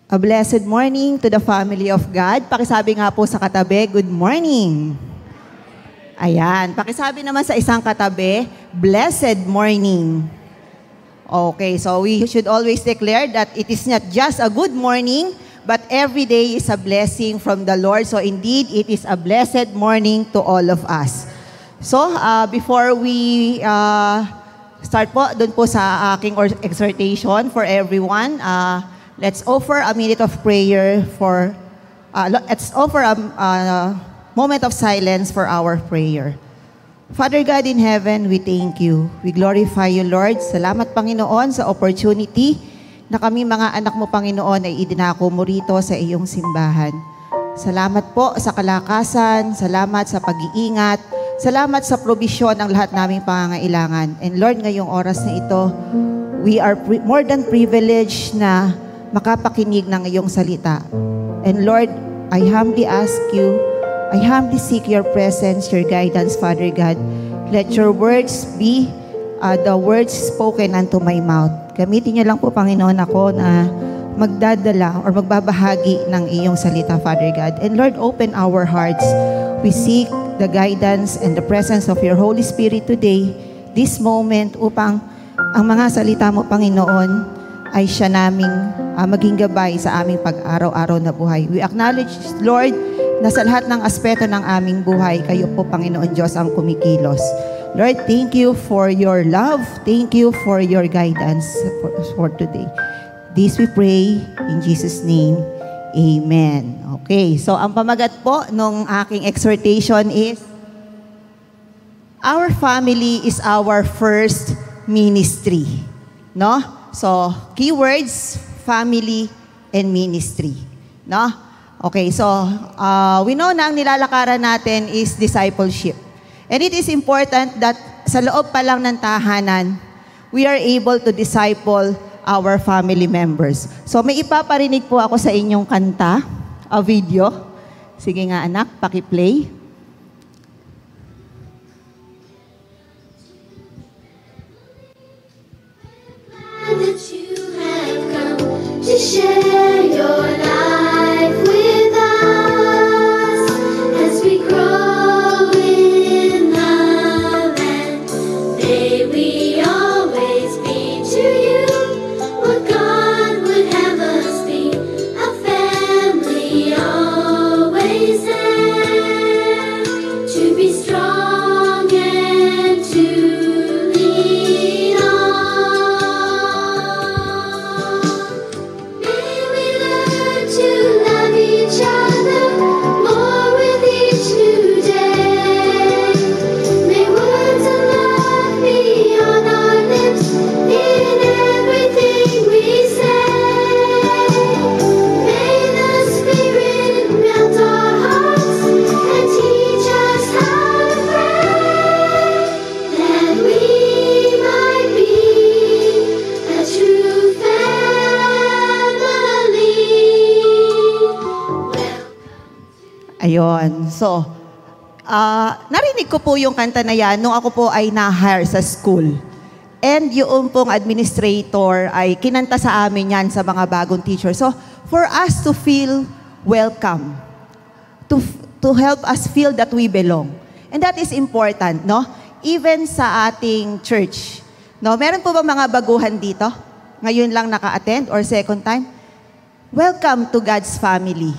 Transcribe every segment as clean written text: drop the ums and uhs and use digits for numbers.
A blessed morning to the family of God. Pakisabi nga po sa katabi, good morning. Ayan, pakisabi naman sa isang katabi, blessed morning. Okay, so we should always declare that it is not just a good morning, but every day is a blessing from the Lord. So indeed, it is a blessed morning to all of us. So before we start po, dun po sa aking exhortation for everyone, let's offer a minute of prayer for, let's offer a moment of silence for our prayer. Father God in heaven, we thank you. We glorify you, Lord. Salamat, Panginoon, sa opportunity na kami mga anak mo, Panginoon, ay idinako mo rito sa iyong simbahan. Salamat po sa kalakasan, salamat sa pag-iingat, salamat sa probisyon ng lahat naming pangangailangan. And Lord, ngayong oras na ito, we are more than privileged na makapakinig ng iyong salita. And Lord, I humbly ask you, I humbly seek your presence, your guidance, Father God. Let your words be the words spoken unto my mouth. Gamitin niyo lang po, Panginoon, ako na magdadala or magbabahagi ng iyong salita, Father God. And Lord, open our hearts. We seek the guidance and the presence of your Holy Spirit today, this moment, upang ang mga salita mo, Panginoon, ay siya naming maging gabay sa aming pag-araw-araw na buhay. We acknowledge, Lord, na sa lahat ng aspeto ng aming buhay, kayo po, Panginoon Diyos, ang kumikilos. Lord, thank you for your love. Thank you for your guidance for today. This we pray in Jesus' name. Amen. Okay, so ang pamagat po nung aking exhortation is, our family is our first ministry. No? So, keywords, family and ministry. No? Okay, so we know na ang nilalakaran natin is discipleship. And it is important that sa loob pa lang ng tahanan, we are able to disciple our family members. So may ipaparinig po ako sa inyong kanta, a video. Sige nga anak, paki-play. That you have come to share your life with us as we grow in love, and may we always be to you what God would have us be, a family always there to be strong and to lean on. May we learn to love each other more with each new day. May words of love be on our lips in everything we say. May the Spirit melt our hearts and teach us how to pray, that we might be a true family. Ayon. So, narinig ko po yung kanta na yan nung ako po ay na-hire sa school. And yung pong administrator ay kinanta sa amin yan sa mga bagong teacher. So, for us to feel welcome, to help us feel that we belong. And that is important, no? Even sa ating church. No? Meron po ba mga baguhan dito? Ngayon lang naka-attend or second time? Welcome to God's family.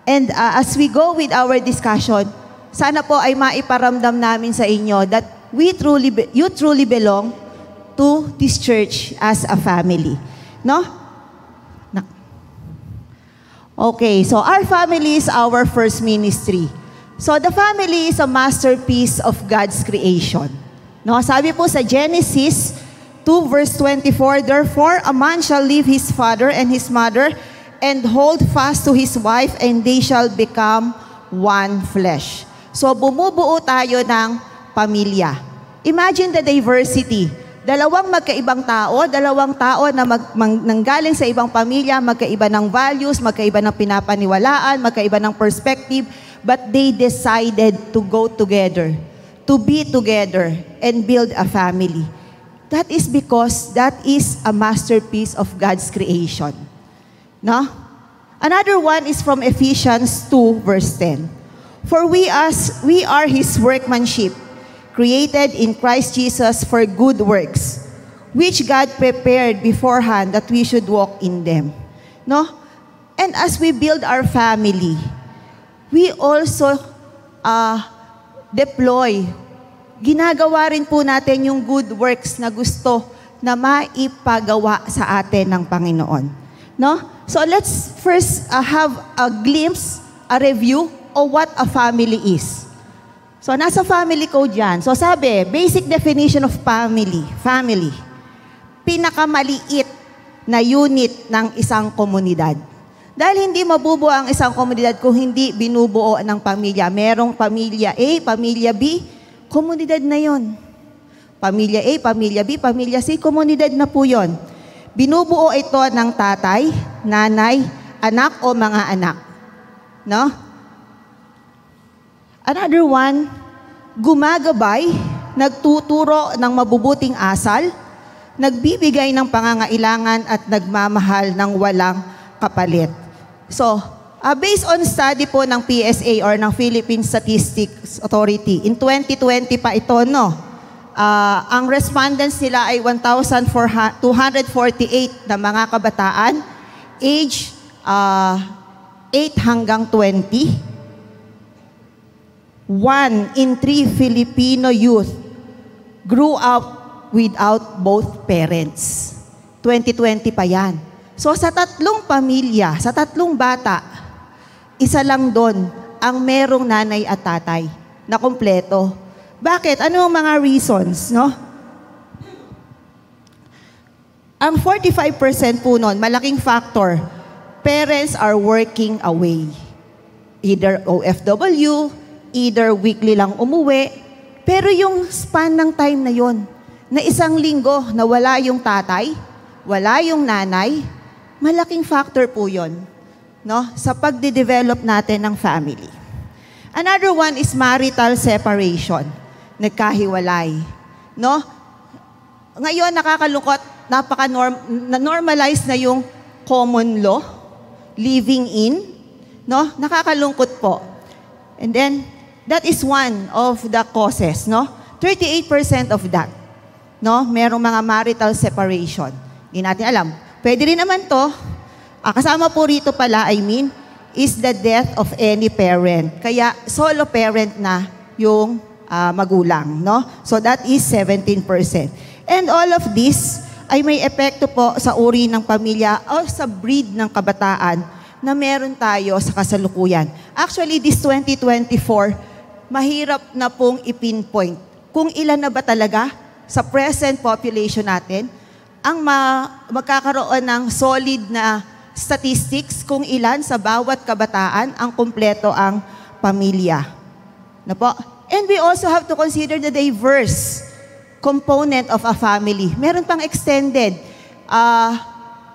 And as we go with our discussion, sana po ay maiparamdam namin sa inyo that you truly belong to this church as a family. No? Okay, so our family is our first ministry. So the family is a masterpiece of God's creation. No, sabi po sa Genesis 2 verse 24, therefore a man shall leave his father and his mother and hold fast to his wife, and they shall become one flesh. So bumubuo tayo ng pamilya. Imagine the diversity. Dalawang magkaibang tao na nanggaling sa ibang pamilya, magkaiba ng values, magkaiba ng pinapaniwalaan, magkaiba ng perspective, but they decided to go together, to be together, and build a family. That is because that is a masterpiece of God's creation. No? Another one is from Ephesians 2 verse 10. For we are His workmanship, created in Christ Jesus for good works, which God prepared beforehand that we should walk in them. No? And as we build our family, we also ginagawa rin po natin yung good works na gusto na maipagawa sa atin ng Panginoon. No? So let's first have a glimpse, a review of what a family is. So nasa family code yan. So sabi, basic definition of family. Family. Pinakamaliit na unit ng isang komunidad. Dahil hindi mabubuo ang isang komunidad kung hindi binubuo ng pamilya. Merong pamilya A, pamilya B, komunidad na yon. Pamilya A, pamilya B, pamilya C, komunidad na po yon. Binubuo ito ng tatay, nanay, anak o mga anak. No? Another one, gumagabay, nagtuturo ng mabubuting asal, nagbibigay ng pangangailangan at nagmamahal ng walang kapalit. So, based on study po ng PSA or ng Philippine Statistics Authority, in 2020 pa ito, no? Ang respondents nila ay 1,248 na mga kabataan, age 8 hanggang 20. 1 in 3 Filipino youth grew up without both parents. 2020 pa yan. So sa tatlong pamilya, sa tatlong bata, isa lang doon ang merong nanay at tatay na kumpleto. Bakit? Ano ang mga reasons, no? Ang 45% po noon, malaking factor, parents are working away. Either OFW, either weekly lang umuwi, pero yung span ng time na yon, na isang linggo na wala yung tatay, wala yung nanay, malaking factor po yon, no, sa pagde-develop natin ng family. Another one is marital separation. Nagkahiwalay. No? Ngayon, nakakalungkot, normalize na yung common law, living in, no? Nakakalungkot po. And then, that is one of the causes, no? 38% of that, no? Merong mga marital separation. Hindi natin alam. Pwede rin naman to, kasama po rito pala, is the death of any parent. Kaya solo parent na yung magulang, no? So that is 17%. And all of this ay may epekto po sa uri ng pamilya o sa breed ng kabataan na meron tayo sa kasalukuyan. Actually, this 2024, mahirap na pong ipinpoint kung ilan na ba talaga sa present population natin ang magkakaroon ng solid na statistics kung ilan sa bawat kabataan ang kumpleto ang pamilya. Na po? And we also have to consider the diverse component of a family. Meron pang extended.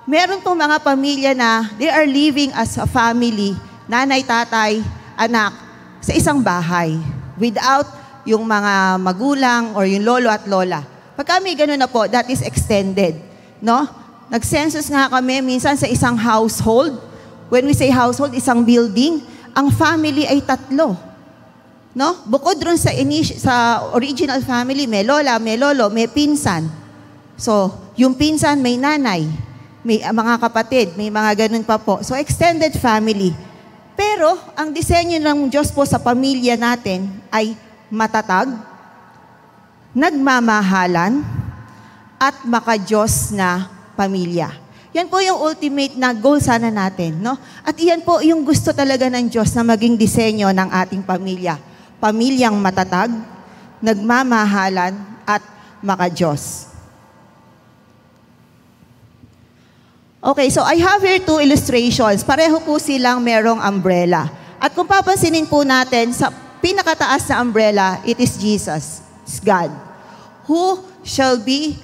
Meron pong mga pamilya na they are living as a family, nanay, tatay, anak, sa isang bahay without yung mga magulang or yung lolo at lola. Pagka may ganun na po, that is extended. No? Nag-census nga kami minsan sa isang household. When we say household, isang building, ang family ay 3. No? Bukod dun sa original family, may lola, may lolo, may pinsan. So, yung pinsan may nanay, may mga kapatid, may mga ganun pa po. So, extended family. Pero, ang disenyo ng Diyos po sa pamilya natin ay matatag, nagmamahalan, at maka-Diyos na pamilya. Yan po yung ultimate na goal sana natin, no? At iyan po yung gusto talaga ng Diyos na maging disenyo ng ating pamilya. Pamilyang matatag, nagmamahalan, at maka-Diyos. Okay, so I have here 2 illustrations. Pareho po silang merong umbrella. At kung papansinin po natin, sa pinakataas na umbrella, it is Jesus, it's God, who shall be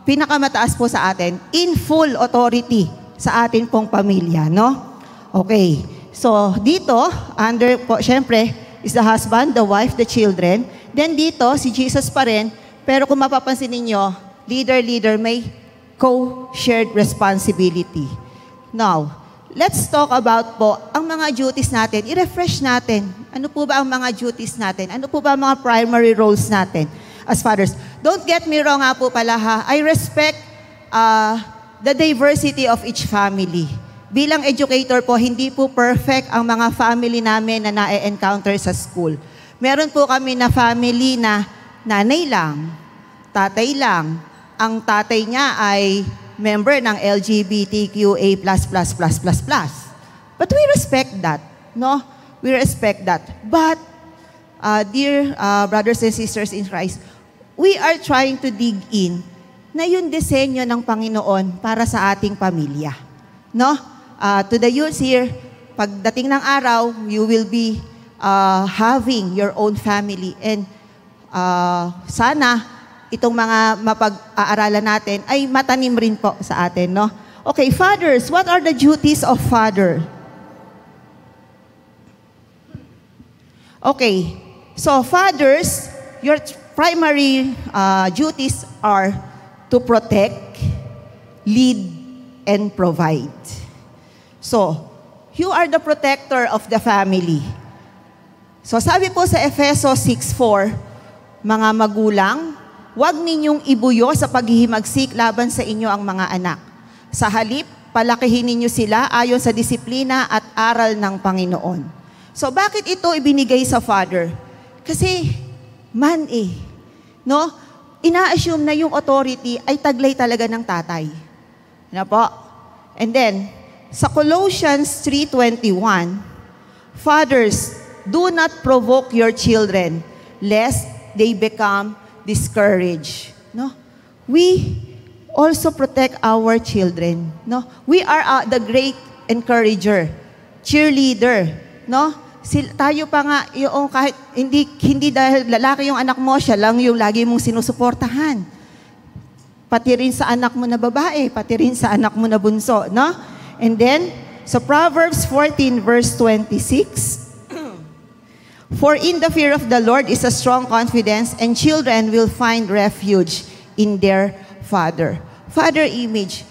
pinakamataas po sa atin, in full authority sa atin pong pamilya, no? Okay. So, dito, under po, syempre, is the husband, the wife, the children. Then dito, si Jesus pa rin. Pero kung mapapansin ninyo, leader, may co-shared responsibility. Now, let's talk about po ang mga duties natin. I-refresh natin. Ano po ba ang mga duties natin? Ano po ba ang mga primary roles natin as fathers? Don't get me wrong nga po pala ha. I respect the diversity of each family. Bilang educator po, hindi po perfect ang mga family namin na na-encounter sa school. Meron po kami na family na nanay lang, tatay lang. Ang tatay niya ay member ng LGBTQA++++++. But we respect that, no? We respect that. But, dear brothers and sisters in Christ, we are trying to dig in na yung disenyo ng Panginoon para sa ating pamilya. No? To the youths here, pagdating ng araw, you will be having your own family. And sana, itong mga mapag-aaralan natin ay matanim rin po sa atin, no? Okay, fathers, what are the duties of father? Okay, so fathers, your primary duties are to protect, lead, and provide. So, you are the protector of the family. So, sabi po sa Efeso 6:4, mga magulang, huwag ninyong ibuyo sa paghihimagsik laban sa inyo ang mga anak. Sa halip, palakihin ninyo sila ayon sa disiplina at aral ng Panginoon. So, bakit ito ibinigay sa father? Kasi, man no? Ina-assume na yung authority ay taglay talaga ng tatay. Ano po? And then, sa Colossians 3:21, fathers, do not provoke your children, lest they become discouraged. No? We also protect our children. No? We are the great encourager, cheerleader. No? Tayo pa nga, yung kahit hindi dahil lalaki yung anak mo, siya lang yung lagi mong sinusuportahan. Pati rin sa anak mo na babae, pati rin sa anak mo na bunso. No? And then, sa Proverbs 14 verse 26, for in the fear of the Lord is a strong confidence, and children will find refuge in their father. Father image.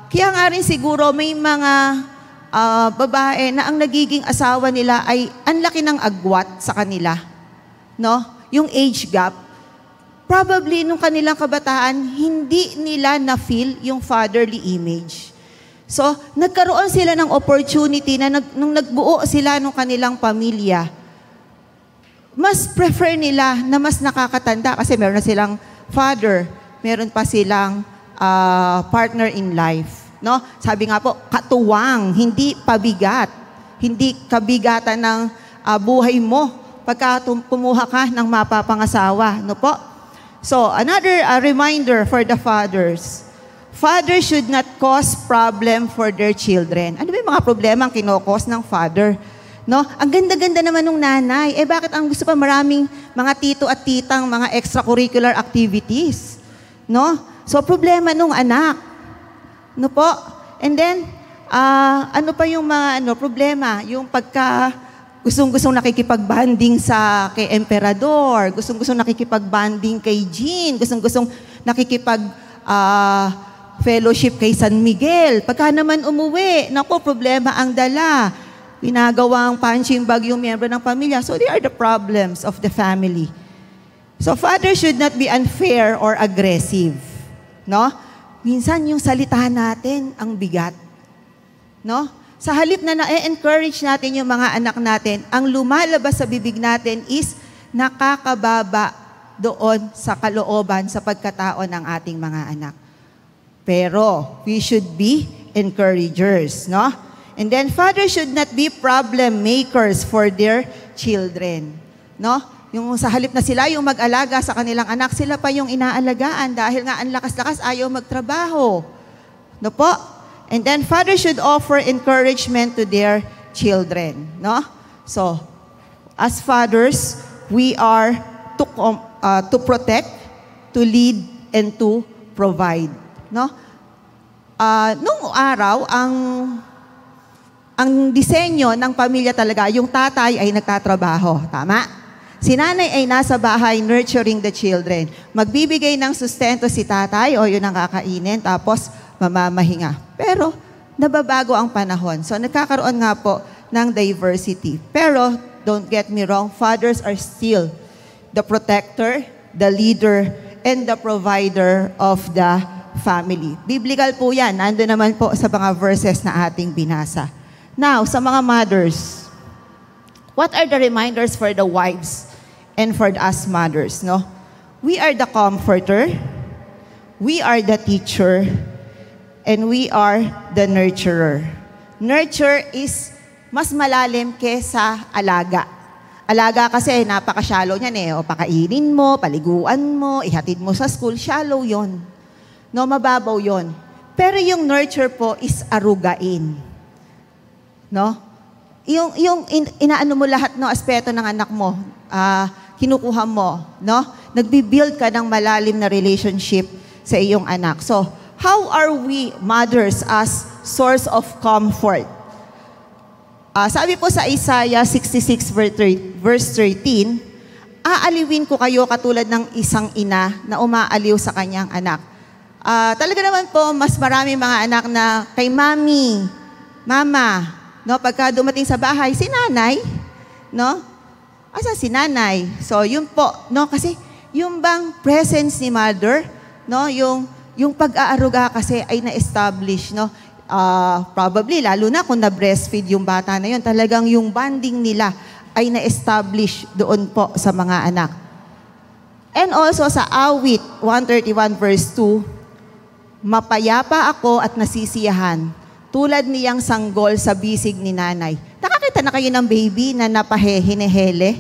Kaya nga rin siguro may mga babae na ang nagiging asawa nila ay ang laki ng agwat sa kanila. No? Yung age gap. Probably nung kanilang kabataan, hindi nila na-feel yung fatherly image. So, nagkaroon sila ng opportunity na nung nagbuo sila ng kanilang pamilya, mas prefer nila na mas nakakatanda kasi meron na silang father, meron pa silang partner in life. No? Sabi nga po, katuwang, hindi pabigat. Hindi kabigatan ng buhay mo pagka kumuha ka ng mapapangasawa. No po? So, another reminder for the fathers. Fathers should not cause problem for their children. Ano ba yung mga problema ang kinokos ng father? No? Ang ganda-ganda naman ng nanay. Eh bakit ang gusto pa maraming mga tito at titang mga extracurricular activities? No? So problema nung anak. No po? And then, ano pa yung mga problema? Yung pagka gustong-gustong nakikipag-banding kay Emperador, gustong-gustong nakikipag-banding kay Jean, gustong-gustong nakikipag fellowship kay San Miguel. Pagka naman umuwi, naku, problema ang dala. Ginagawang punching bag yung miyembro ng pamilya. So they are the problems of the family. So father should not be unfair or aggressive. No? Minsan yung salita natin ang bigat. No? Sa halip na na-encourage natin yung mga anak natin, ang lumalabas sa bibig natin is nakakababa doon sa kalooban, sa pagkatao ng ating mga anak. Pero we should be encouragers, no? And then fathers should not be problem makers for their children, no? Yung sa halip na sila yung mag-alaga sa kanilang anak, sila pa yung inaalagaan dahil nga ang lakas-lakas ayaw magtrabaho. No po? And then fathers should offer encouragement to their children, no? So, as fathers, we are to protect, to lead, and to provide. No? Nung araw, ang disenyo ng pamilya talaga, yung tatay ay nagtatrabaho. Tama? Si nanay ay nasa bahay nurturing the children. Magbibigay ng sustento si tatay o yun ang kakainin, tapos mamamahinga. Pero, nababago ang panahon. So nagkakaroon nga po ng diversity. Pero, don't get me wrong, fathers are still the protector, the leader, and the provider of the family. Biblical po yan. Nandun naman po sa mga verses na ating binasa. Now, sa mga mothers, what are the reminders for the wives and for us mothers? No? We are the comforter, we are the teacher, and we are the nurturer. Nurture is mas malalim kesa alaga. Alaga kasi napaka-shallow niyan eh. O pakainin mo, paliguan mo, ihatid mo sa school, shallow yon. No, mababaw yon. Pero yung nurture po is arugain. No? Inaano mo lahat ng aspeto ng anak mo, kinukuha mo, no? Nagbi-build ka ng malalim na relationship sa iyong anak. So, how are we mothers as source of comfort? Sabi po sa Isaiah 66 verse 13, aaliwin ko kayo katulad ng isang ina na umaaliw sa kanyang anak. Talaga naman po, mas marami mga anak na kay mami, mama, no, pagka dumating sa bahay, si nanay, no? Asa si nanay? So, yun po, no, kasi yung bang presence ni mother, no, yung pag-aaruga kasi ay na-establish, no? Probably, lalo na kung na-breastfeed yung bata na yun, talagang yung bonding nila ay na-establish doon po sa mga anak. And also sa Awit 131 verse 2, mapayapa ako at nasisiyahan, tulad niyang sanggol sa bisig ni nanay. Nakakita na kayo ng baby na napahinehele?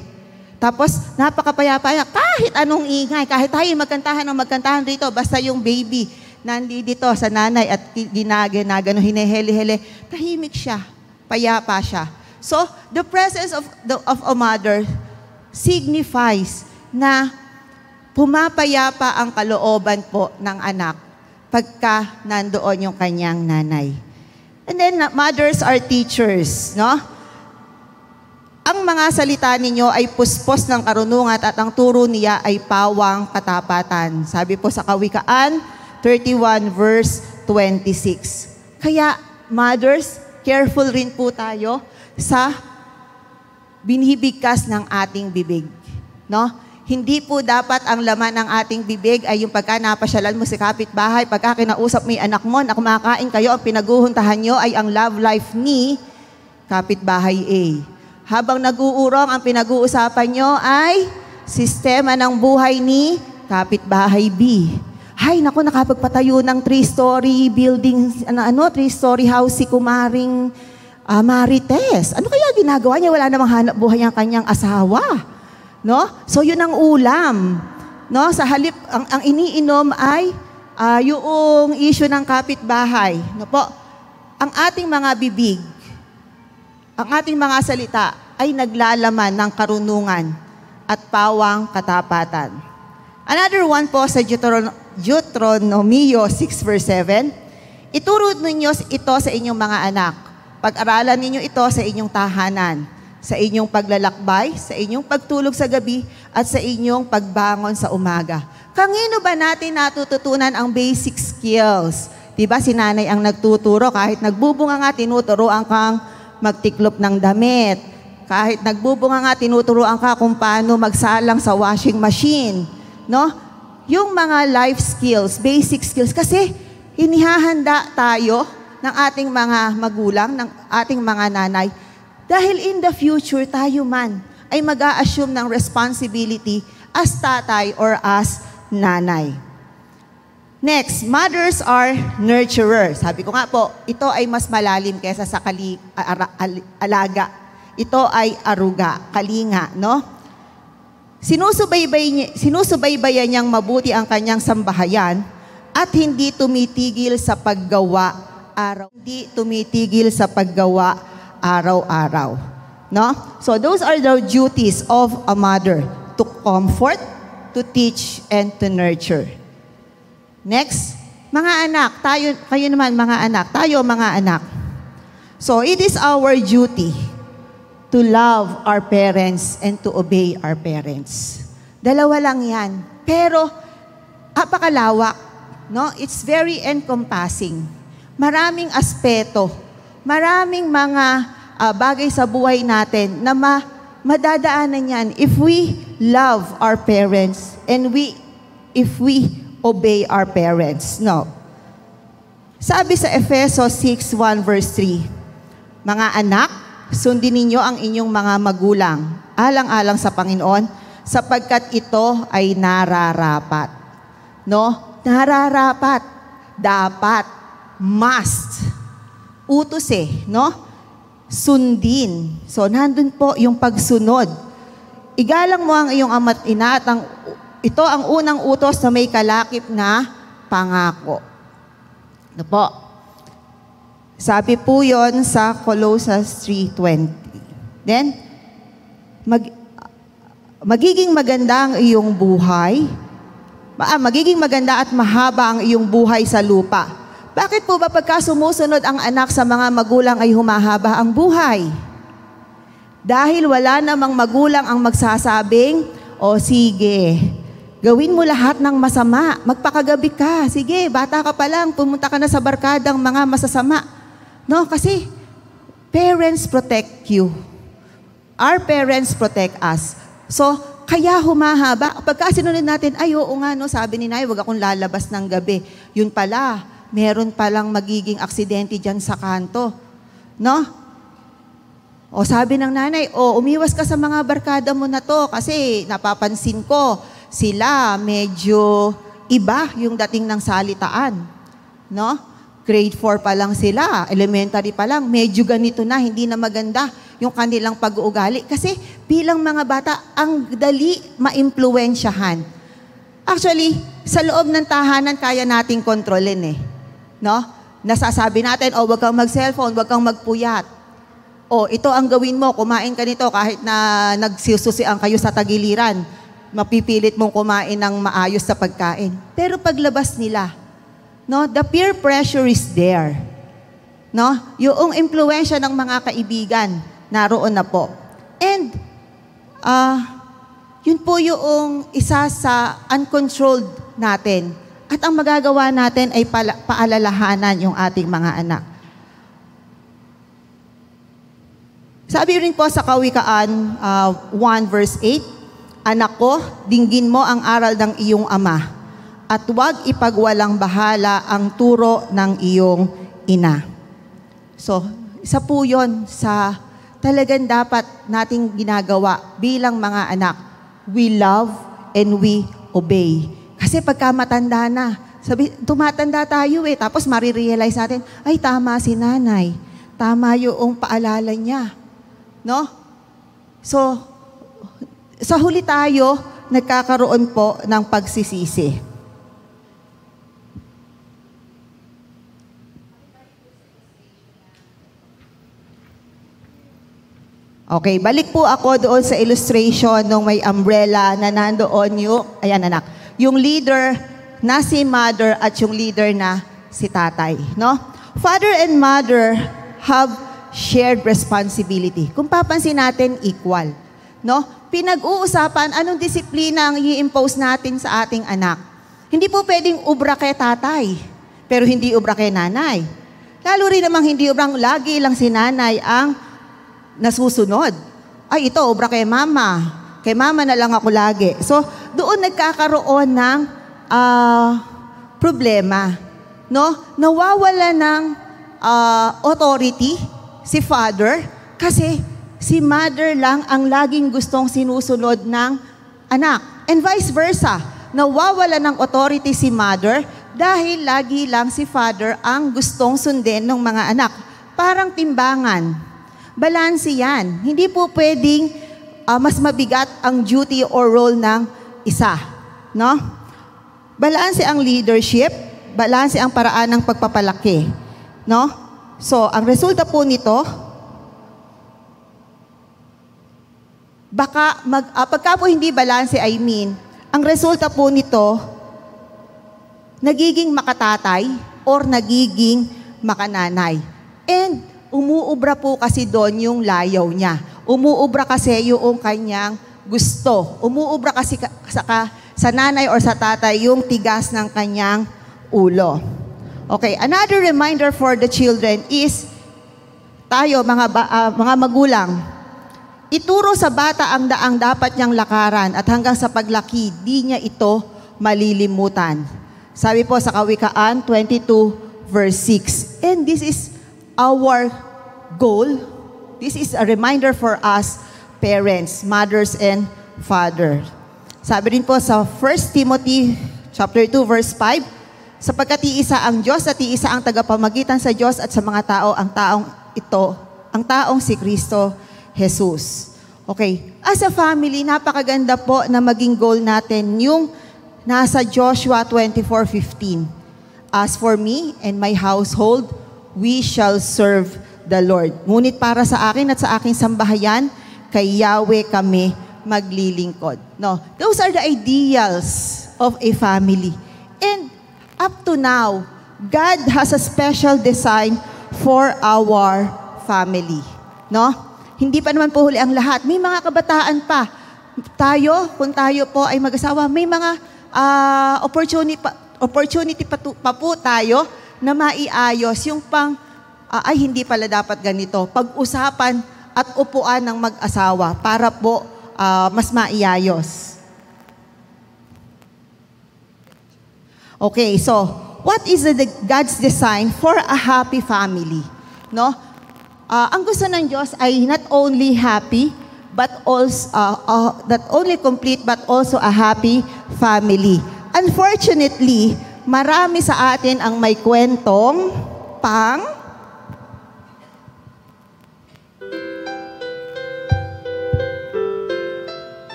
Tapos, napakapayapa niya, kahit anong ingay, kahit tayo magkantahan rito, basta yung baby, nandito sa nanay at ginagano, hinehele-hele, tahimik siya, payapa siya. So, the presence of a mother signifies na pumapayapa ang kalooban po ng anak pagka nandoon yung kanyang nanay. And then, mothers are teachers, no? Ang mga salita ninyo ay puspos ng karunungan at ang turo niya ay pawang katapatan. Sabi po sa Kawikaan 31 verse 26. Kaya, mothers, careful rin po tayo sa binibigkas ng ating bibig. No? Hindi po dapat ang laman ng ating bibig ay yung pagka napasyalan mo si kapitbahay, pagka kinausap mo yung anak mo na kumakain kayo, ang pinaguhuntahan nyo ay ang love life ni kapitbahay A. Habang nag-uurong, ang pinag-uusapan nyo ay sistema ng buhay ni kapitbahay B. Hay, naku, nakapagpatayo ng 3-story building, 3-story house si Kumaring Marites. Ano kaya ginagawa niya? Wala namang hanap buhay ang kanyang asawa. No? So, yun ang ulam. No? Sa halip, ang iniinom ay yung issue ng kapitbahay. No po? Ang ating mga bibig, ang ating mga salita ay naglalaman ng karunungan at pawang katapatan. Another one po sa Deuteronomio 6 verse 7, ituro ninyo ito sa inyong mga anak. Pag-aralan ninyo ito sa inyong tahanan, sa inyong paglalakbay, sa inyong pagtulog sa gabi, at sa inyong pagbangon sa umaga. Kanino ba natin natututunan ang basic skills? Diba si nanay ang nagtuturo, kahit nagbubunga nga, tinuturoan kang magtiklop ng damit. Kahit nagbubunga nga, tinuturoan ka kung paano magsalang sa washing machine. No? Yung mga life skills, basic skills, kasi inihahanda tayo ng ating mga magulang, ng ating mga nanay, dahil in the future, tayo man ay mag-a-assume ng responsibility as tatay or as nanay. Next, mothers are nurturers. Sabi ko nga po, ito ay mas malalim kaysa sa alaga. Ito ay aruga, kalinga, no? Sinusubaybayan niyang mabuti ang kanyang sambahayan at hindi tumitigil sa paggawa araw-araw. No? So those are the duties of a mother: to comfort, to teach, and to nurture. Next, mga anak, kayo naman mga anak. So it is our duty to love our parents and to obey our parents. Dalawa lang yan. Pero, apakalawak. No? It's very encompassing. maraming aspeto, maraming mga bagay sa buhay natin na madadaanan yan if we love our parents and if we obey our parents. No. Sabi sa Efesos 6:1 verse 3, mga anak, sundin ninyo ang inyong mga magulang, alang-alang sa Panginoon, sapagkat ito ay nararapat. No? Nararapat. Dapat. Must. Utos no? Sundin. So, nandun po yung pagsunod. Igalang mo ang iyong ama't ina at ito ang unang utos na may kalakip na pangako. Ano po? Sabi po yon sa Colossians 3:20. Then, magiging maganda ang iyong buhay. Magiging maganda at mahaba ang iyong buhay sa lupa. Bakit po ba pagka sumusunod ang anak sa mga magulang ay humahaba ang buhay? Dahil wala namang magulang ang magsasabing, o sige, gawin mo lahat ng masama, magpakagabi ka, sige, bata ka pa lang, pumunta ka na sa barkadang mga masasama. No, kasi parents protect you. Our parents protect us. So, kaya humahaba. Pagka sinunod natin, ay oo nga, no, sabi ni Nay, wag akong lalabas ng gabi. Yun pala, meron palang magiging aksidente dyan sa kanto. No? O sabi ng nanay, umiwas ka sa mga barkada mo na to kasi napapansin ko, sila medyo iba yung dating ng salitaan. No? Grade 4 pa lang sila, elementary pa lang, medyo ganito na, hindi na maganda yung kanilang pag-uugali. Kasi bilang mga bata, ang dali maimpluwensyahan. Actually, sa loob ng tahanan, kaya nating kontrolin No? Nasasabi natin, wag kang mag-cellphone, wag kang magpuyat. Ito ang gawin mo, kumain ka nito kahit na nagsususian kayo sa tagiliran. Mapipilit mong kumain ng maayos sa pagkain. Pero paglabas nila, no, the peer pressure is there. No? Yung impluwensya ng mga kaibigan, naroon na po. And, yun po yung isa sa uncontrolled natin. At ang magagawa natin ay paalalahanan yung ating mga anak. Sabi rin po sa Kawikaan 1 verse 8, anak ko, dinggin mo ang aral ng iyong ama at huwag ipagwalang bahala ang turo ng iyong ina. So, isa po yun sa talagang dapat nating ginagawa bilang mga anak. We love and we obey. Kasi pagka matanda na, tumatanda tayo tapos marirealize natin, ay tama si nanay, tama yung paalala niya. No? So, sa huli tayo, nagkakaroon po ng pagsisisi. Okay, balik po ako doon sa illustration nung may umbrella na nandoon yung, ayan anak, yung leader na si mother at yung leader na si tatay. No? Father and mother have shared responsibility. Kung papansin natin, equal. No? Pinag-uusapan anong disiplina ang i-impose natin sa ating anak. Hindi po pwedeng ubra kay tatay, pero hindi ubra kay nanay. Lalo rin namang hindi ubrang lagi lang si nanay ang nasusunod. Ay, ito, obra kay mama. Kay mama na lang ako lagi. So, doon nagkakaroon ng problema. No? Nawawala ng authority si father kasi si mother lang ang laging gustong sinusunod ng anak. And vice versa. Nawawala ng authority si mother dahil lagi lang si father ang gustong sundin ng mga anak. Parang timbangan. Balanse yan. Hindi po pwedeng mas mabigat ang duty or role ng isa. No? Balanse ang leadership, balanse ang paraan ng pagpapalaki. No? So, ang resulta po nito, pagka po hindi balanse, ang resulta po nito, nagiging makatatay or nagiging makananay. And, umuubra po kasi doon yung layaw niya. Umuubra kasi yung kanyang gusto. Umuubra kasi sa nanay or sa tatay yung tigas ng kanyang ulo. Okay, another reminder for the children is tayo, mga magulang, ituro sa bata ang daang dapat niyang lakaran at hanggang sa paglaki, di niya ito malilimutan. Sabi po sa Kawikaan 22 verse 6. And this is our goal. This is a reminder for us, parents, mothers, and fathers. Sabi rin po sa 1 Timothy chapter 2 verse 5, sapagkat iisa ang Diyos at iisa ang tagapamagitan sa Diyos at sa mga tao, ang taong si Kristo Jesus. Okay, as a family, napakaganda po na maging goal natin yung nasa Joshua 24:15. As for me and my household, we shall serve the Lord. Ngunit para sa akin at sa aking sambahayan, kay Yahweh kami maglilingkod. No, those are the ideals of a family. And up to now, God has a special design for our family. No? Hindi pa naman po huli ang lahat. May mga kabataan pa. Kung tayo po ay mag-asawa, may mga opportunity pa po tayo na maiayos yung ay hindi pala dapat ganito. Pag-usapan at upuan ng mag-asawa para po mas maiayos. Okay, so what is God's design for a happy family? No? Ang gusto ng Diyos ay not only happy, but also not only complete, but also a happy family. Unfortunately, marami sa atin ang may kwentong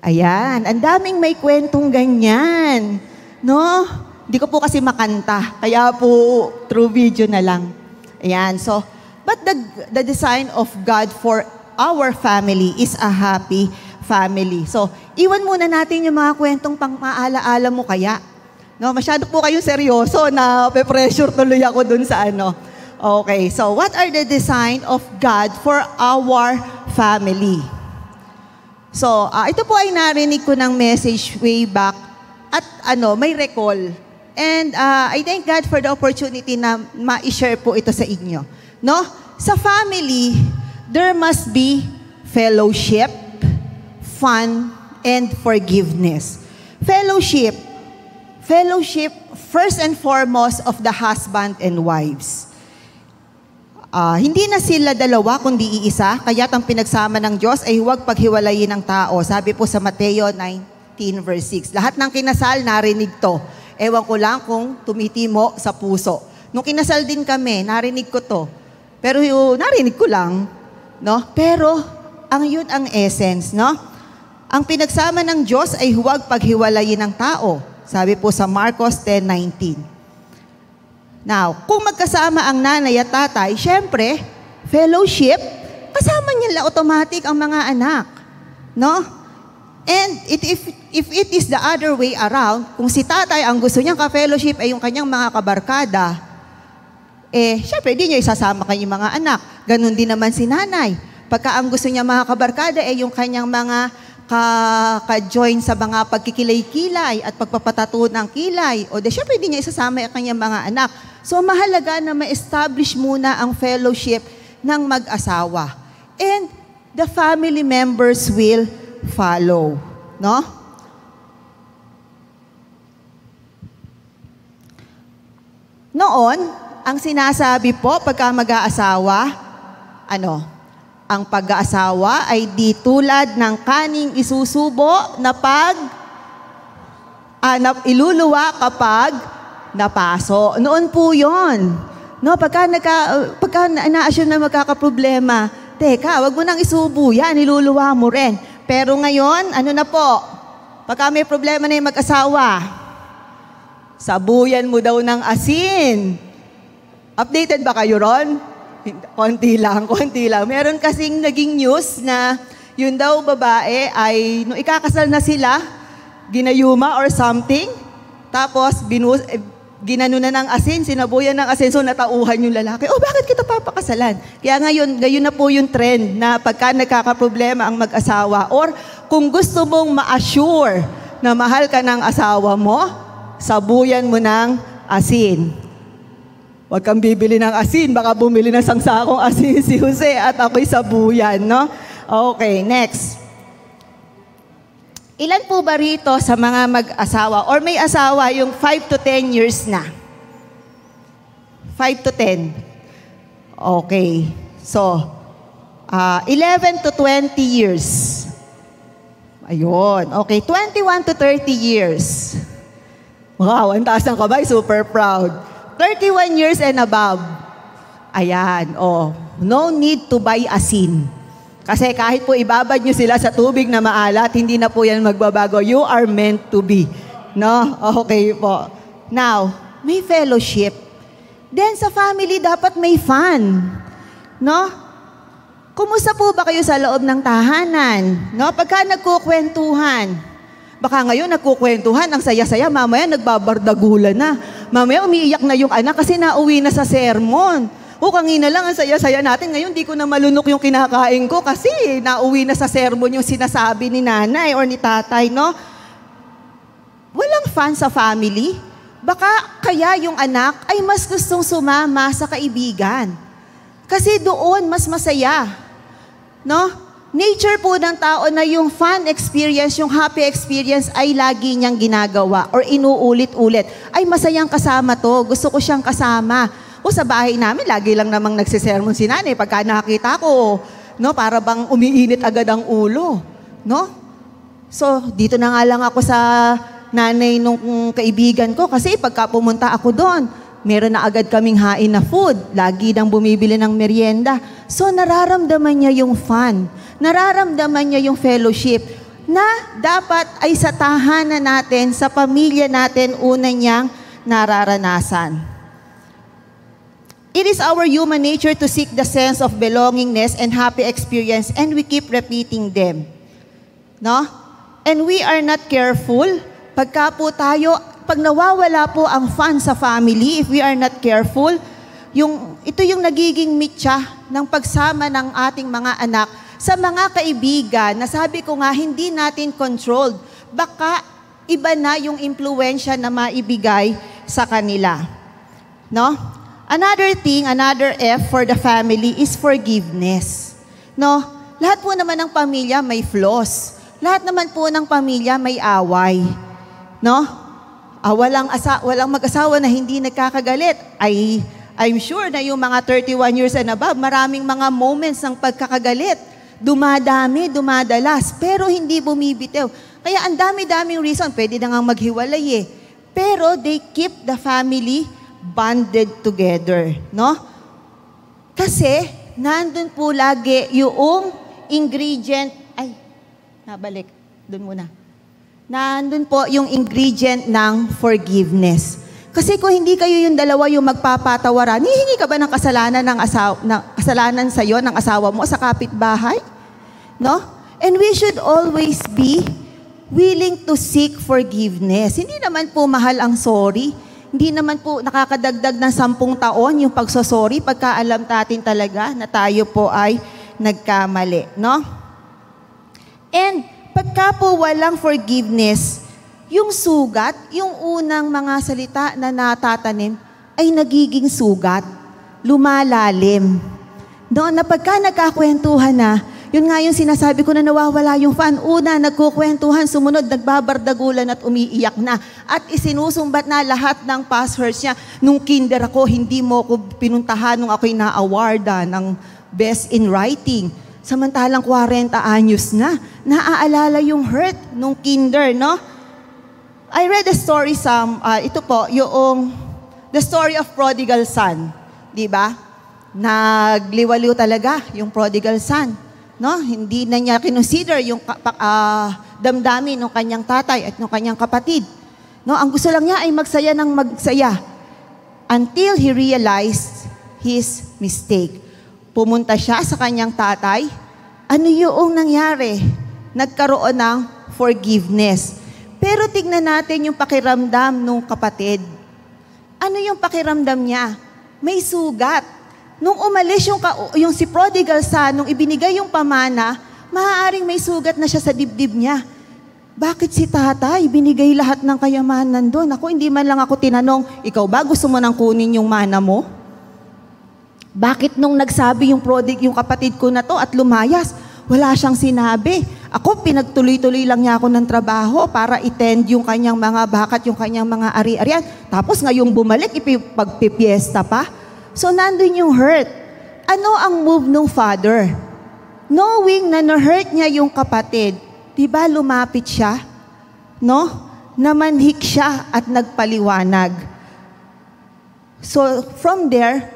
Ayan, ang daming may kwentong ganyan. No? Hindi ko po kasi makanta, kaya po through video na lang. Ayan, so, but the design of God for our family is a happy family. So, iwan muna natin yung mga kwentong pang-maalaala mo kaya. No, masyado po kayong seryoso na pe-pressure tuloy ako dun sa ano. Okay, so what are the design of God for our family? So, ito po ay narinig ko ng message way back at may recall. And I thank God for the opportunity na ma-share po ito sa inyo. No? Sa family, there must be fellowship, fun, and forgiveness. Fellowship, first and foremost of the husband and wives. Hindi na sila dalawa kundi iisa, kaya't ang pinagsama ng Diyos ay huwag paghiwalayin ng tao. Sabi po sa Mateo 19 verse 6. Lahat ng kinasal narinig to. Ewan ko lang kung tumitimo sa puso. Nung kinasal din kami, narinig ko to. Pero narinig ko lang, no? Pero yun ang essence, no? Ang pinagsama ng Diyos ay huwag paghiwalayin ng tao. Sabi po sa Marcos 10:19. Now, kung magkasama ang nanay at tatay, syempre, fellowship, kasama nila automatic ang mga anak. No? And if it is the other way around, kung si tatay ang gusto niyang ka-fellowship ay yung kanyang mga kabarkada, syempre, di niya isasama kanyang mga anak. Ganon din naman si nanay. Pagka ang gusto niya mga kabarkada ay yung kanyang mga ka-join sa mga pagkikilay-kilay at pagpapatato ng kilay. O de syempre, di niya isasama ang kanyang mga anak. So, mahalaga na ma-establish muna ang fellowship ng mag-asawa. And the family members will follow. No? Noon, ang sinasabi po pagka mag-aasawa, ang pag-aasawa ay di tulad ng kaning isusubo na iluluwa kapag napaso. Noon po yun. No, pagka na-assume na magkakaproblema, teka, wag mo nang isubo yan, iluluwa mo rin. Pero ngayon, pagka may problema na yung mag-asawa, sabuyan mo daw ng asin. Updated ba kayo ron? Konti lang. Meron kasing naging news na yun daw babae ay, nung ikakasal na sila, ginayuma or something, tapos ginano na ng asin, sinabuyan ng asin, so natauhan yung lalaki. Oh, bakit kita papakasalan? Kaya ngayon na po yung trend na pagka nagkakaproblema ang mag-asawa or kung gusto mong ma-assure na mahal ka ng asawa mo, sabuyan mo ng asin. Huwag kang bibili ng asin, baka bumili ng sangsakong asin si Jose at ako'y sabuyan, no? Okay, next. Ilan po ba rito sa mga mag-asawa or may asawa yung 5 to 10 years na? 5 to 10. Okay. So, 11 to 20 years. Ayun. Okay, 21 to 30 years. Wow, ang taas ng kamay, super proud. 31 years and above. Ayan, oh. No need to buy asin. Kasi kahit po ibabad nyo sila sa tubig na maalat, hindi na po yan magbabago. You are meant to be. No? Okay po. Now, may fellowship. Then sa family, dapat may fun. No? Kumusta po ba kayo sa loob ng tahanan? No? Pagka nagkukwentuhan, baka ngayon nagkukwentuhan, ang saya-saya, mamaya nagbabardagulan na. Mamaya umiiyak na yung anak kasi nauwi na sa sermon. O kanina lang, ang saya-saya natin. Ngayon, di ko na malunok yung kinakain ko kasi nauwi na sa sermon yung sinasabi ni nanay or ni tatay, no? Walang fun sa family. Baka kaya yung anak ay mas gustong sumama sa kaibigan. Kasi doon, mas masaya. No? Nature po ng tao na yung fun experience, yung happy experience ay lagi niyang ginagawa or inuulit-ulit. Ay, masayang kasama to. Gusto ko siyang kasama. O sa bahay namin, lagi lang namang nagsisermon si nanay. Pagka nakita ko, no, para bang umiinit agad ang ulo. No? So, dito na nga lang ako sa nanay nung kaibigan ko kasi pagka pumunta ako doon, meron na agad kaming hain na food. Lagi nang bumibili ng merienda. So, nararamdaman niya yung fun. Nararamdaman niya yung fellowship na dapat ay sa tahanan natin, sa pamilya natin, una niyang nararanasan. It is our human nature to seek the sense of belongingness and happy experience, and we keep repeating them. No? And we are not careful. Pagka po tayo, pag nawawala po ang fun sa family, if we are not careful, ito yung nagiging mitya ng pagsama ng ating mga anak sa mga kaibigan na sabi ko nga, hindi natin controlled. Baka iba na yung impluensya na maibigay sa kanila. No? Another thing, another F for the family is forgiveness. No? Lahat po naman ng pamilya may flaws. Lahat naman po ng pamilya may away. No? Walang mag-asawa na hindi nagkakagalit. I'm sure na yung mga 31 years and above, maraming mga moments ng pagkakagalit. Dumadami, dumadalas, pero hindi bumibitaw. Kaya ang dami-daming reason, pwede na nga maghiwalay eh. Pero they keep the family bonded together, no? Kasi, nandun po lagi yung ingredient, nabalik, dun muna. Nandun po yung ingredient ng forgiveness. Kasi kung hindi kayo yung dalawa yung magpapatawaran, hihingi ka ba ng kasalanan sa'yo, ng asawa mo, sa kapitbahay? No? And we should always be willing to seek forgiveness. Hindi naman po mahal ang sorry. Hindi naman po nakakadagdag ng 10 taon yung pagsosorry pagka alam natin talaga na tayo po ay nagkamali, no? And pagka po walang forgiveness, yung sugat, yung unang mga salita na natatanim ay nagiging sugat, lumalalim. Doon na pagka nagkakwentuhan na, yun nga yung sinasabi ko na nawawala yung fun. Una, nagkukwentuhan, sumunod, nagbabardagulan at umiiyak na. At isinusumbat na lahat ng passwords niya. Nung kinder ako, hindi mo ako pinuntahan nung ako'y na-awarda ng Best in Writing. Samantalang 40 anyos na, naaalala yung hurt nung kinder, no? I read a story ito po, yung the story of prodigal son. Di ba? Nagliwaliw talaga yung prodigal son. No? Hindi na niya kinonsider yung damdamin ng kanyang tatay at ng kanyang kapatid. No? Ang gusto lang niya ay magsaya ng magsaya until he realized his mistake. Pumunta siya sa kanyang tatay. Ano yung nangyari? Nagkaroon ng forgiveness. Pero tignan natin yung pakiramdam ng kapatid. Ano yung pakiramdam niya? May sugat. Nung umalis yung si prodigal son, nung ibinigay yung pamana, maaaring may sugat na siya sa dibdib niya. Bakit si tatay binigay lahat ng kayamanan doon? Ako, hindi man lang ako tinanong, ikaw ba gusto mo nang kunin yung mana mo? Bakit nung nagsabi yung kapatid ko na to at lumayas, wala siyang sinabi? Ako, pinagtuloy-tuloy lang niya ako ng trabaho para itend yung kanyang mga bakat, yung kanyang mga ari-arian. Tapos ngayong bumalik, pagpipiesta pa. So, nandun yung hurt. Ano ang move ng father? Knowing na na-hurt niya yung kapatid, di ba lumapit siya? No? Namanhik siya at nagpaliwanag. So, from there,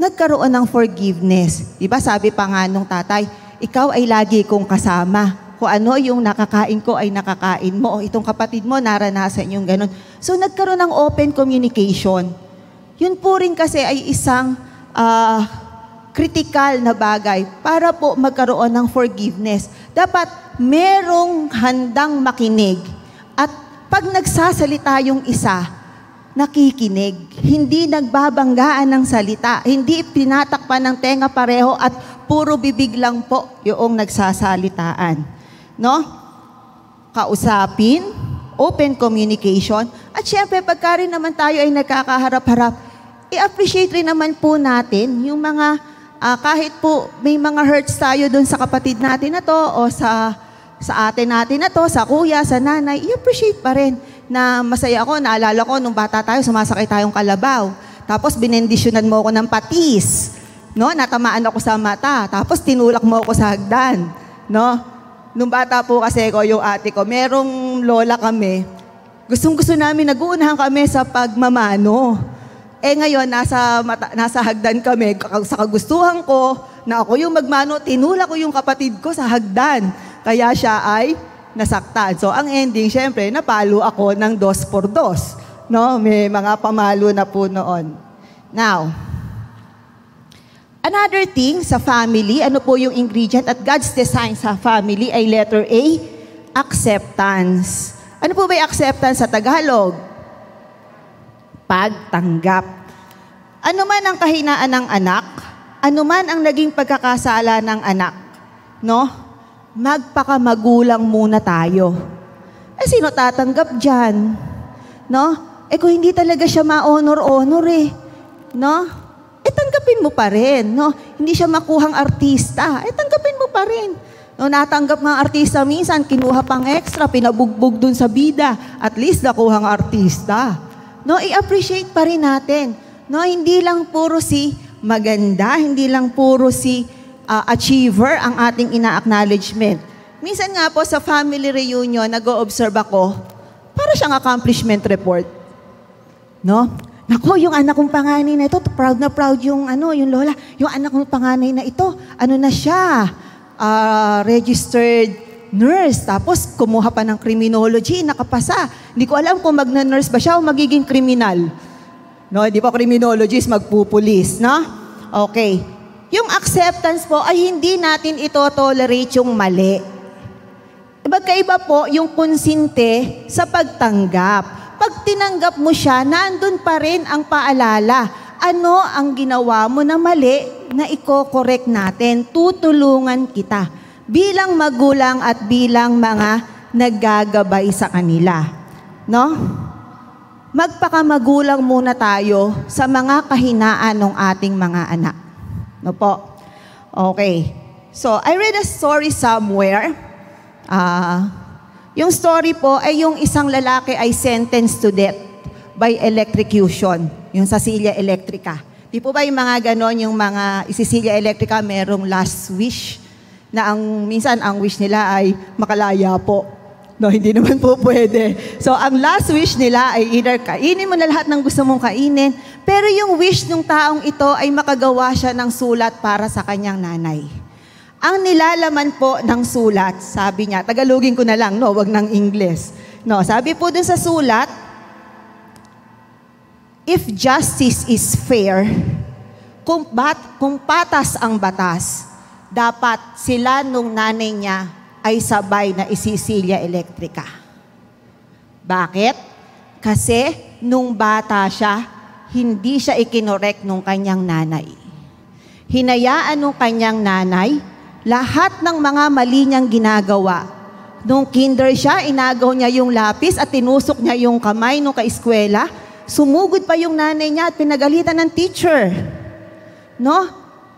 nagkaroon ng forgiveness. Di ba sabi pa nga nung tatay, ikaw ay lagi kong kasama. Kung ano yung nakakain ko ay nakakain mo. O itong kapatid mo, naranasan yung ganun. So, nagkaroon ng open communication. Yun po rin kasi ay isang critical na bagay para po magkaroon ng forgiveness. Dapat merong handang makinig at pag nagsasalita yung isa, nakikinig. Hindi nagbabanggaan ng salita. Hindi tinatakpan ng tenga pareho at puro bibig lang po yung nagsasalitaan. No? Kausapin, open communication, at syempre pagka rin naman tayo ay nagkakaharap-harap, i-appreciate rin naman po natin yung mga, kahit po may mga hurts tayo doon sa kapatid natin na to o sa atin natin na to, sa kuya, sa nanay, i-appreciate pa rin na masaya ako. Naalala ko, nung bata tayo, sumasakay tayong kalabaw. Tapos binendisyonan mo ako ng patis. No? Natamaan ako sa mata. Tapos tinulak mo ako sa hagdan. No? Nung bata po kasi ko, yung ate ko, merong lola kami. Gustong-gusto namin, nag-uunahan kami sa pagmamano. Ngayon, nasa hagdan kami. Sa kagustuhan ko, na ako yung magmano, tinulak ko yung kapatid ko sa hagdan. Kaya siya ay nasaktan. So, ang ending, syempre, napalo ako ng 2x2. No? May mga pamalo na po noon. Now, another thing sa family, ano po yung ingredient at God's design sa family ay letter A, acceptance. Ano po ba yung acceptance sa Tagalog? Pagtanggap. Ano man ang kahinaan ng anak, ano man ang naging pagkakasala ng anak, no? Magpakamagulang muna tayo. Sino tatanggap dyan? No? Kung hindi talaga siya ma-honor-honor no? Tanggapin mo pa rin, no? Hindi siya makuhang artista, tanggapin mo pa rin. No, natanggap ng artista minsan, kinuha pang extra, pinabugbog dun sa bida, at least nakuhang artista. No, i-appreciate pa rin natin. No, hindi lang puro si maganda, hindi lang puro si achiever ang ating ina-acknowledgement. Minsan nga po sa family reunion, nag-o-observe ako, para siyang accomplishment report. No? Nako, yung anak kong panganay na ito, proud na proud yung lola. Yung anak kong panganay na ito, na siya? Registered nurse. Tapos kumuha pa ng criminology, nakapasa. Hindi ko alam kung magna-nurse ba siya o magiging kriminal. No, di ba criminologist, magpupulis, no? Okay. Yung acceptance po ay hindi natin ito tolerate yung mali. Magkaiba po yung konsinte sa pagtanggap. Pag tinanggap mo siya, nandun pa rin ang paalala. Ano ang ginawa mo na mali na i-correct natin? Tutulungan kita bilang magulang at bilang mga naggagabay sa kanila. No? Magpakamagulang muna tayo sa mga kahinaan ng ating mga anak. No po? Okay. So, I read a story somewhere. Yung story po ay yung isang lalaki ay sentenced to death by electrocution, yung sa silya elektrika. Di po ba yung mga ganon, yung mga isisilya elektrika, merong last wish na minsan ang wish nila ay makalaya po. No, hindi naman po pwede. So, ang last wish nila ay either kainin mo na lahat ng gusto mong kainin, pero yung wish ng taong ito ay makagawa siya ng sulat para sa kanyang nanay. Ang nilalaman po ng sulat, sabi niya, Tagalogin ko na lang, no, wag ng Ingles. No, sabi po dun sa sulat, if justice is fair, kung patas ang batas, dapat sila nung nanay niya ay sabay na isisilya elektrika. Bakit? Kasi nung bata siya, hindi siya ikinorek nung kanyang nanay. Hinayaan nung kanyang nanay, lahat ng mga mali niyang ginagawa. Nung kinder siya, inagaw niya yung lapis at tinusok niya yung kamay nung kaeskwela. Sumugod pa yung nanay niya at pinagalitan ng teacher. No?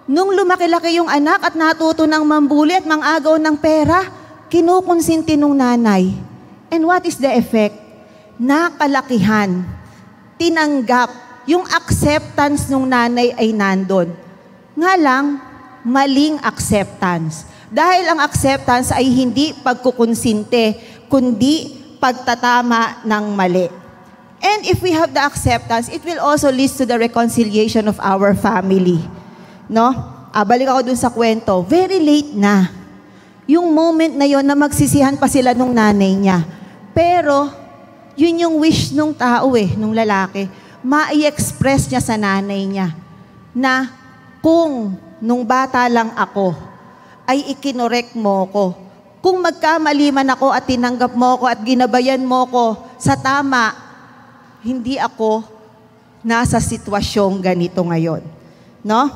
Nung lumaki-laki yung anak at natuto ng mambuli at mangagaw ng pera, kinukonsinti nung nanay. And what is the effect? Nakalakihan, tinanggap, yung acceptance nung nanay ay nandun. Nga lang, maling acceptance. Dahil ang acceptance ay hindi pagkukonsinte, kundi pagtatama ng mali. And if we have the acceptance, it will also lead to the reconciliation of our family. No? Balik ako dun sa kwento. Very late na. Yung moment na yon na magsisihan pa sila nung nanay niya. Pero, yun yung wish nung tao nung lalaki. Ma-i-express niya sa nanay niya na kung nung bata lang ako, ay ikinorek mo ko. Kung magkamali man ako at tinanggap mo ko at ginabayan mo ko sa tama, hindi ako nasa sitwasyong ganito ngayon. No?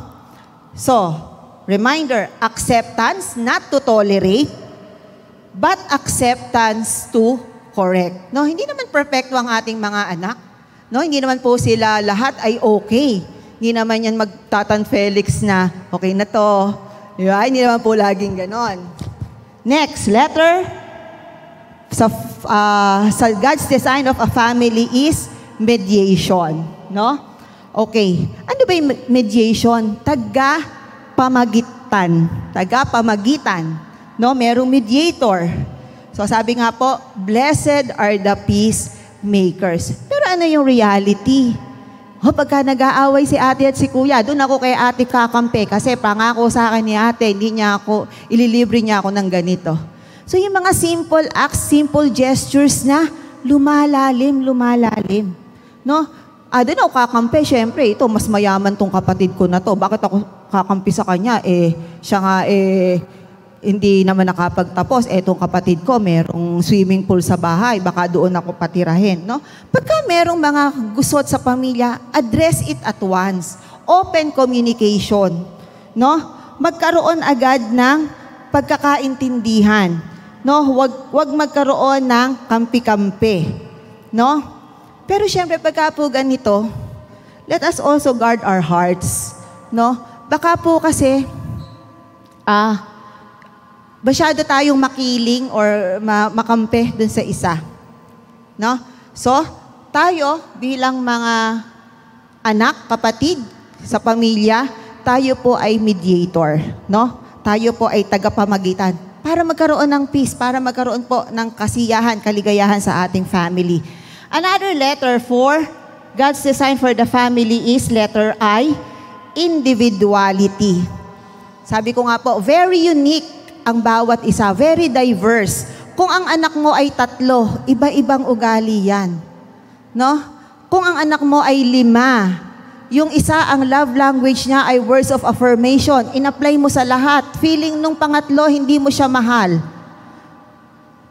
So, reminder, acceptance, not to tolerate, but acceptance to correct. No, hindi naman perfecto ang ating mga anak. No, hindi naman po sila lahat ay okay. Hindi naman yan magtatan Felix na okay na to. Diba? Hindi naman po laging ganon. Next, letter sa God's design of a family is mediation. No? Okay. Ano ba yung mediation? Tagapamagitan. Tagapamagitan. No? Merong mediator. So sabi nga po, blessed are the peacemakers. Pero ano yung reality? Pagka nag-aaway si ate at si kuya, doon ako kay ate kakampi kasi pangako sa akin ni ate, ililibre niya ako ng ganito. So yung mga simple acts, simple gestures na lumalalim. No? Doon ako kakampi, syempre, ito, mas mayaman tong kapatid ko na to. Bakit ako kakampi sa kanya? Siya nga, hindi naman nakapagtapos. Etong kapatid ko, merong swimming pool sa bahay. Baka doon ako patirahin. No? Pagka merong mga gusot sa pamilya, address it at once. Open communication. No? Magkaroon agad ng pagkakaintindihan. No? Wag magkaroon ng kampi-kampi. No? Pero syempre, pagka po ganito, let us also guard our hearts. No? Baka po kasi, masyado tayong makiling or makampi dun sa isa. No? So, tayo bilang mga anak, kapatid sa pamilya, tayo po ay mediator. No? Tayo po ay tagapamagitan para magkaroon ng peace, para magkaroon po ng kasiyahan, kaligayahan sa ating family. Another letter for God's design for the family is letter I, individuality. Sabi ko nga po, very unique ang bawat isa, very diverse. Kung ang anak mo ay 3, iba-ibang ugali yan. No? Kung ang anak mo ay 5, yung isa ang love language niya ay words of affirmation, in-apply mo sa lahat. Feeling nung pangatlo, hindi mo siya mahal.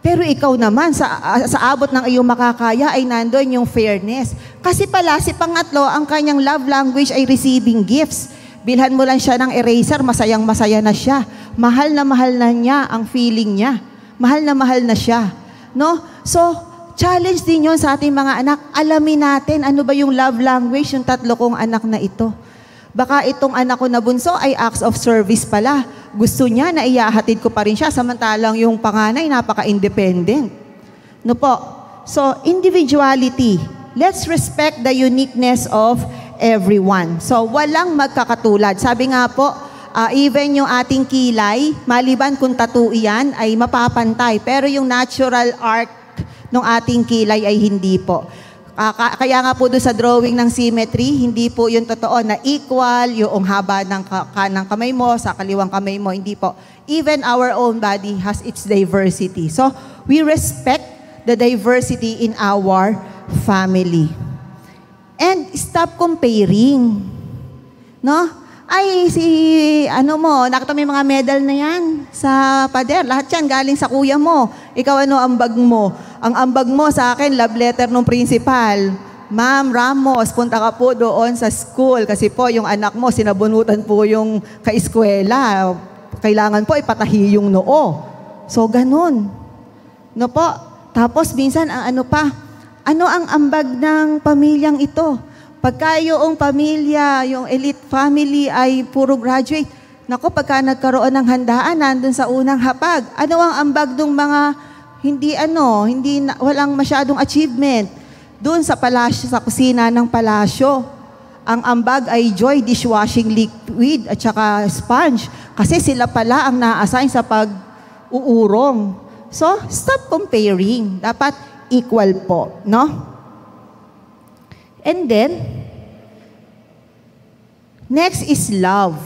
Pero ikaw naman, sa abot ng iyong makakaya ay nandoon yung fairness. Kasi pala, si pangatlo, ang kanyang love language ay receiving gifts. Bilhan mo lang siya ng eraser, masayang-masaya na siya. Mahal na niya ang feeling niya. Mahal na siya. No? So, challenge din yun sa ating mga anak. Alamin natin ano ba yung love language yung 3 kong anak na ito. Baka itong anak ko na bunso ay acts of service pala. Gusto niya na iyahatid ko pa rin siya, samantalang yung panganay napaka-independent. No po? So, individuality. Let's respect the uniqueness of everyone. So, walang magkakatulad. Sabi nga po, even yung ating kilay, maliban kung tattoo yan, ay mapapantay. Pero yung natural arc ng ating kilay ay hindi po. Kaya nga po doon sa drawing ng symmetry, hindi po yung totoo na equal, yung haba ng kanang kamay mo sa kaliwang kamay mo, hindi po. Even our own body has its diversity. So, we respect the diversity in our family. And stop comparing. No? Ay, nakita mo yung mga medal na yan sa pader. Lahat yan galing sa kuya mo. Ikaw ambag mo? Ang ambag mo sa akin, love letter ng principal. Ma'am Ramos, punta ka po doon sa school kasi po yung anak mo, sinabunutan po yung kaeskwela. Kailangan po ipatahi yung noo. So, ganun. No po? Tapos, minsan, ano ang ambag ng pamilyang ito? Pagka yung pamilya, yung elite family ay puro graduate, nako, pagka nagkaroon ng handaan, nandun sa unang hapag, ano ang ambag ng mga walang masyadong achievement? Doon sa palasyo, sa kusina ng palasyo, ang ambag ay Joy dishwashing liquid at saka sponge. Kasi sila pala ang na-assign sa pag-uurong. So, stop comparing. Dapat equal po, no? And then, next is love.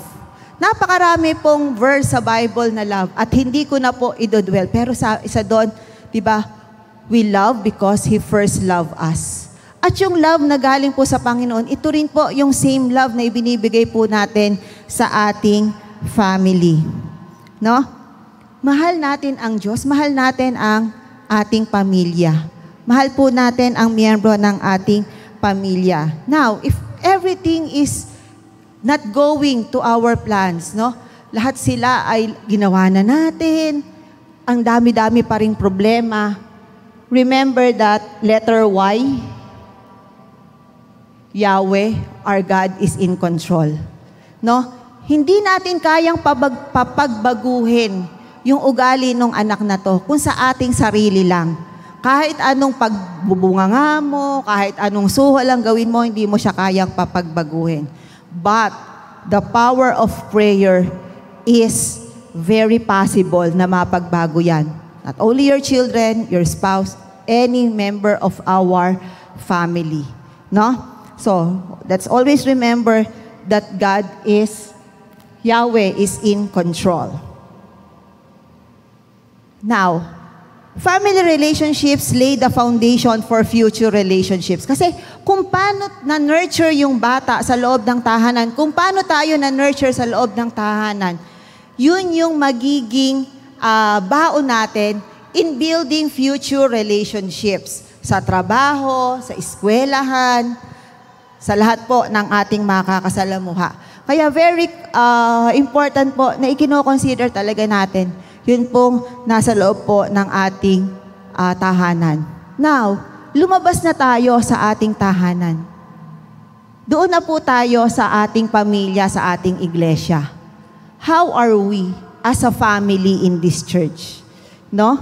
Napakarami pong verse sa Bible na love at hindi ko na po idodwell. Pero sa isa doon, di ba, we love because He first loved us. At yung love na galing po sa Panginoon, ito rin po yung same love na ibinibigay po natin sa ating family. No? Mahal natin ang Diyos, mahal natin ang ating pamilya. Mahal po natin ang miyembro ng ating pamilya. Now, if everything is not going to our plans, no? Lahat sila ay ginawa na natin, ang dami-dami pa ring problema. Remember that letter Y? Yahweh, our God is in control. No? Hindi natin kayang papagbaguhin yung ugali ng anak na to kung sa ating sarili lang. Kahit anong pagbubunganga mo, kahit anong suhol ang gawin mo, hindi mo siya kayang papagbaguhin. But the power of prayer is very possible na mapagbago yan. Not only your children, your spouse, any member of our family. No? So, let's always remember that Yahweh is in control. Now, family relationships lay the foundation for future relationships. Kasi kung paano na-nurture yung bata sa loob ng tahanan, kung paano tayo na-nurture sa loob ng tahanan, yun yung magiging baon natin in building future relationships sa trabaho, sa eskwelahan, sa lahat po ng ating makakasalamuha. Kaya very important po na ikino-consider talaga natin yun pong nasa loob po ng ating tahanan. Now, lumabas na tayo sa ating tahanan. Doon na po tayo sa ating pamilya, sa ating iglesia. How are we as a family in this church? No?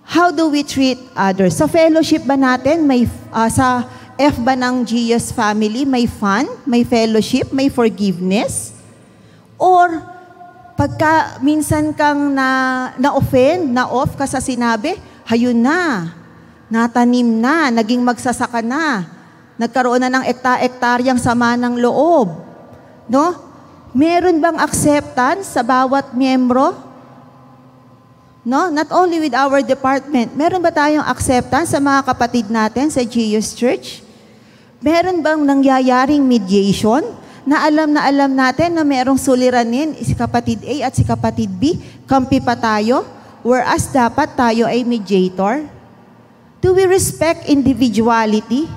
How do we treat others? Sa fellowship ba natin, sa F ba ng GS family, may fun, may fellowship, may forgiveness? Or pagka minsan kang na-offend, na-off ka sa sinabi, hayun na, natanim na, naging magsasaka na, nagkaroon na ng ektaryang sama ng loob. No? Meron bang acceptance sa bawat miyembro? No? Not only with our department. Meron ba tayong acceptance sa mga kapatid natin sa GS Church? Meron bang nangyayaring mediation na alam natin na merong suliranin si kapatid A at si kapatid B? Kampi pa tayo? Whereas dapat tayo ay mediator? Do we respect individuality?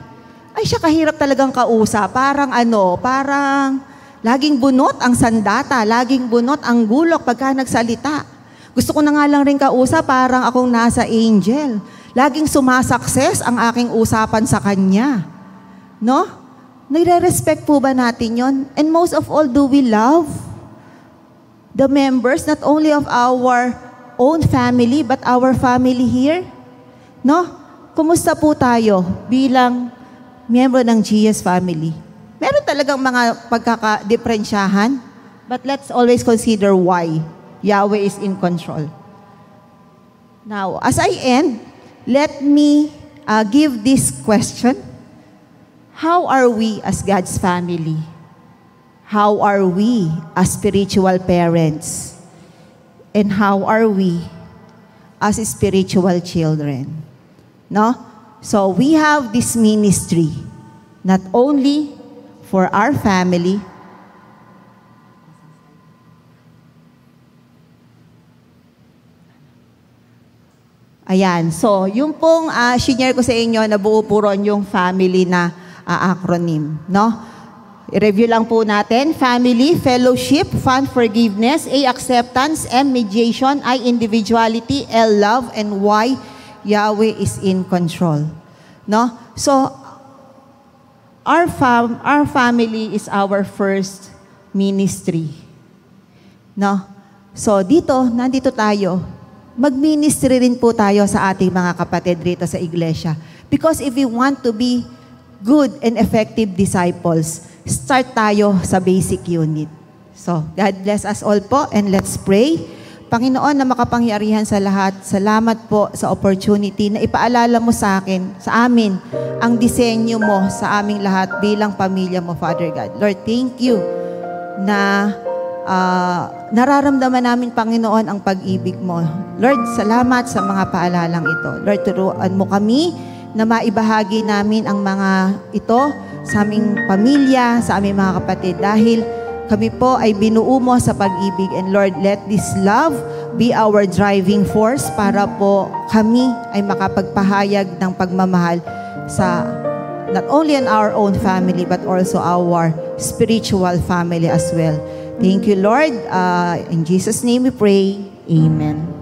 Ay siya kahirap talagang kausap. Parang laging bunot ang sandata, laging bunot ang gulok pagka nagsalita. Gusto ko na nga lang rin kausap, parang akong nasa angel. Laging sumasakses ang aking usapan sa kanya. No? Nire-respect po ba natin yon? And most of all, do we love the members, not only of our own family, but our family here? No? Kumusta po tayo bilang miyembro ng GS family? Meron talagang mga pagkakadiferensyahan, but let's always consider why. Yahweh is in control. Now, as I end, let me give this question. How are we as God's family? How are we as spiritual parents? And how are we as spiritual children? No? So, we have this ministry, not only for our family, Ayan. So, yung pong shinare ko sa inyo, nabuo po ron yung family na acronym. No? I-review lang po natin. Family, fellowship, fun, forgiveness, A, acceptance, M, mediation, I, individuality, L, love, and Y, Yahweh is in control. No? So, our family is our first ministry. No? So, nandito tayo. Mag-ministry rin po tayo sa ating mga kapatid rito sa iglesia. Because if we want to be good and effective disciples, start tayo sa basic unit. So, God bless us all po and let's pray. Panginoon na makapangyarihan sa lahat, salamat po sa opportunity na ipaalala mo sa amin, ang disenyo mo sa aming lahat bilang pamilya mo, Father God. Lord, thank you na nararamdaman namin, Panginoon, ang pag-ibig mo. Lord, salamat sa mga paalalang ito. Lord, turuan mo kami na maibahagi namin ang mga ito sa aming pamilya, sa aming mga kapatid, dahil kami po ay binuo mo sa pag-ibig. And Lord, let this love be our driving force para po kami ay makapagpahayag ng pagmamahal sa not only in our own family but also our spiritual family as well. Thank you, Lord. In Jesus' name we pray. Amen.